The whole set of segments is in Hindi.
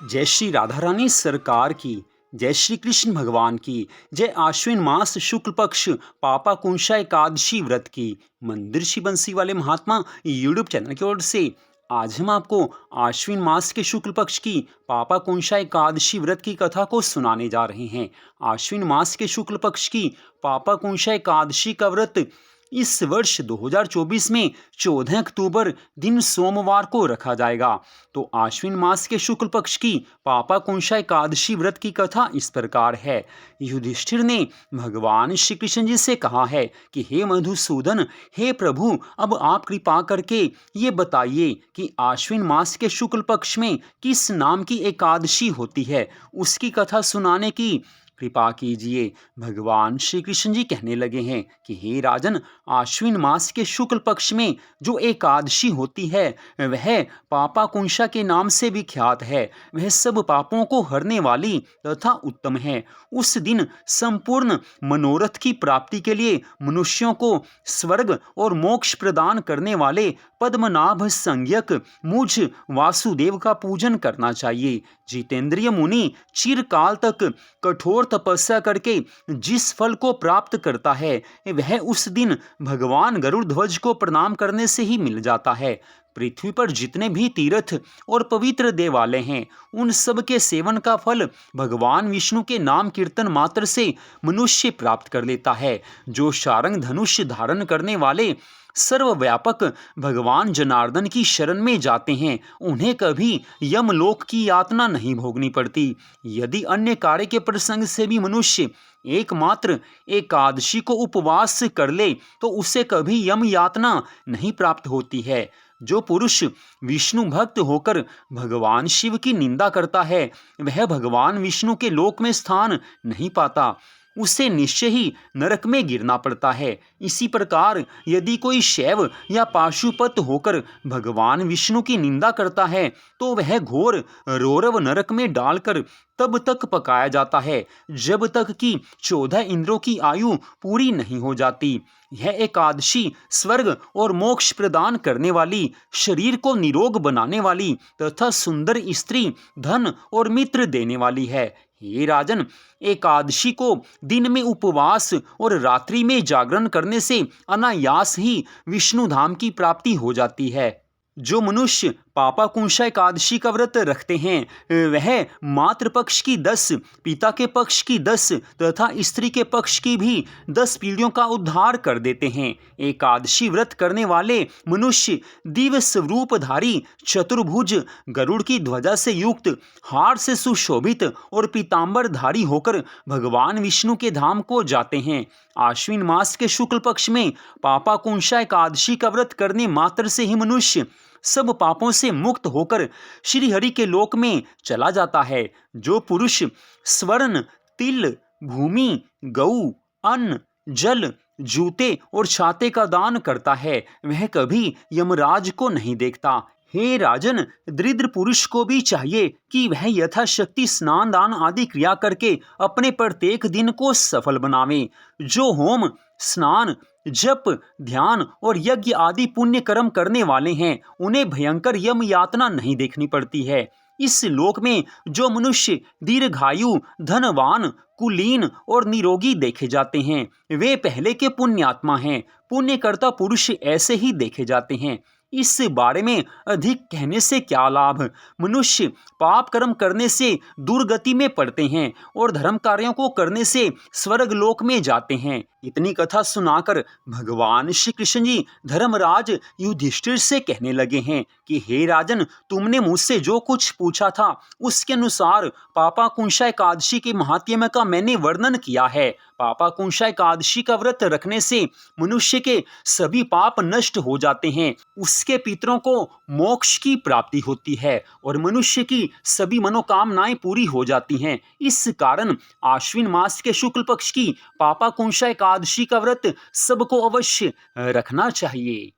जय श्री राधा रानी सरकार की। जय श्री कृष्ण भगवान की। जय आश्विन मास शुक्ल पक्ष पापा कुंशा एकादशी व्रत की। मंदिर श्री बंसी वाले महात्मा यूट्यूब चैनल की ओर से आज हम आपको आश्विन मास के शुक्ल पक्ष की पापा कुंशा एकादशी व्रत की कथा को सुनाने जा रहे हैं। आश्विन मास के शुक्ल पक्ष की पापा कुंशा एकादशी का व्रत इस वर्ष 2024 में 14 अक्टूबर दिन सोमवार को रखा जाएगा। तो आश्विन मास के शुक्ल पक्ष की पापा कुंशा एकादशी व्रत की कथा इस प्रकार है। युधिष्ठिर ने भगवान श्री कृष्ण जी से कहा है कि हे मधुसूदन, हे प्रभु, अब आप कृपा करके ये बताइए कि आश्विन मास के शुक्ल पक्ष में किस नाम की एकादशी होती है, उसकी कथा सुनाने की कृपा कीजिए। भगवान श्री कृष्ण जी कहने लगे हैं कि हे राजन, आश्विन मास के शुक्ल पक्ष में जो एकादशी होती है वह पापा कुंशा के नाम से विख्यात है। वह सब पापों को हरने वाली तथा उत्तम है। उस दिन संपूर्ण मनोरथ की प्राप्ति के लिए मनुष्यों को स्वर्ग और मोक्ष प्रदान करने वाले पद्मनाभ संज्ञक मुझ वासुदेव का पूजन करना चाहिए। जितेंद्रिय मुनि चिरकाल तक कठोर तपस्या करके जिस फल को प्राप्त करता है वह उस दिन भगवान गरुड़ ध्वज को प्रणाम करने से ही मिल जाता है। पृथ्वी पर जितने भी तीर्थ और पवित्र देवालय हैं उन सब के सेवन का फल भगवान विष्णु के नाम कीर्तन मात्र से मनुष्य प्राप्त कर लेता है। जो शारंग धनुष धारण करने वाले सर्वव्यापक भगवान जनार्दन की शरण में जाते हैं उन्हें कभी यमलोक की यातना नहीं भोगनी पड़ती। यदि अन्य कार्य के प्रसंग से भी मनुष्य एकमात्र एकादशी को उपवास कर ले तो उसे कभी यम यातना नहीं प्राप्त होती है। जो पुरुष विष्णु भक्त होकर भगवान शिव की निंदा करता है वह भगवान विष्णु के लोक में स्थान नहीं पाता, उसे निश्चय ही नरक में गिरना पड़ता है। इसी प्रकार यदि कोई शैव या पाशुपत होकर भगवान विष्णु की निंदा करता है तो वह घोर रौरव नरक में डालकर तब तक पकाया जाता है जब तक कि 14 इंद्रों की आयु पूरी नहीं हो जाती। यह एकादशी स्वर्ग और मोक्ष प्रदान करने वाली, शरीर को निरोग बनाने वाली तथा सुंदर स्त्री, धन और मित्र देने वाली है। हे राजन, एकादशी को दिन में उपवास और रात्रि में जागरण करने से अनायास ही विष्णु धाम की प्राप्ति हो जाती है। जो मनुष्य पापा कुंशा एकादशी का व्रत रखते हैं वह मातृ पक्ष की 10, पिता के पक्ष की 10 तथा स्त्री के पक्ष की भी 10 पीढ़ियों का उद्धार कर देते हैं। एकादशी व्रत करने वाले मनुष्य दिव्य स्वरूपधारी, चतुर्भुज, गरुड़ की ध्वजा से युक्त, हार से सुशोभित और पीतांबरधारी होकर भगवान विष्णु के धाम को जाते हैं। आश्विन मास के शुक्ल पक्ष में पापा कुंशा एकादशी का व्रत करने मात्र से ही मनुष्य सब पापों से मुक्त होकर श्री हरि के लोक में चला जाता है। जो पुरुष स्वर्ण, तिल, भूमि, गऊ, अन्न, जल, जूते और छाते का दान करता है वह कभी यमराज को नहीं देखता। हे राजन, दरिद्र पुरुष को भी चाहिए कि वह यथाशक्ति स्नान दान आदि क्रिया करके अपने प्रत्येक दिन को सफल बनावे। जो होम, स्नान, जप, ध्यान और यज्ञ आदि पुण्य कर्म करने वाले हैं उन्हें भयंकर यम यातना नहीं देखनी पड़ती है। इस लोक में जो मनुष्य दीर्घायु, धनवान, कुलीन और निरोगी देखे जाते हैं वे पहले के पुण्यात्मा हैं। पुण्यकर्ता पुरुष ऐसे ही देखे जाते हैं। इस बारे में अधिक कहने से क्या लाभ। मनुष्य पाप कर्म करने से दुर्गति में पड़ते हैं और धर्म कार्यों को करने से स्वर्ग लोक में जाते हैं। इतनी कथा सुनाकर भगवान श्री कृष्ण जी धर्मराज युधिष्ठिर से कहने लगे हैं कि हे राजन, तुमने मुझसे जो कुछ पूछा था उसके अनुसार पापा कुंशा एकादशी के महात्म्य का मैंने वर्णन किया है। पापा कुंशा एकादशी का व्रत रखने से मनुष्य के सभी पाप नष्ट हो जाते हैं, उसके पितरों को मोक्ष की प्राप्ति होती है और मनुष्य की सभी मनोकामनाएं पूरी हो जाती हैं। इस कारण आश्विन मास के शुक्ल पक्ष की पापा कुंशा एकादशी का व्रत सबको अवश्य रखना चाहिए।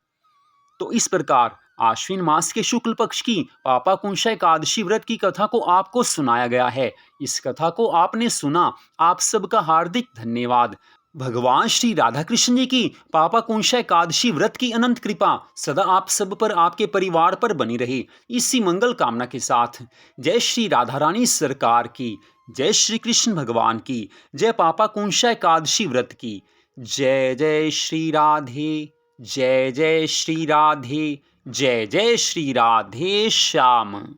तो इस प्रकार आश्विन मास के शुक्ल पक्ष की पापा कुंशा एकादशी व्रत की कथा को आपको सुनाया गया है। इस कथा को आपने सुना, आप सबका हार्दिक धन्यवाद। भगवान श्री राधा कृष्ण जी की पापा कुंशा एकादशी व्रत की अनंत कृपा सदा आप सब पर, आपके परिवार पर बनी रही, इसी मंगल कामना के साथ जय श्री राधा रानी सरकार की, जय श्री कृष्ण भगवान की, जय पापा कुंशा एकादशी व्रत की। जय जय श्री राधे, जय जय श्री राधे, जय जय श्री राधे श्याम।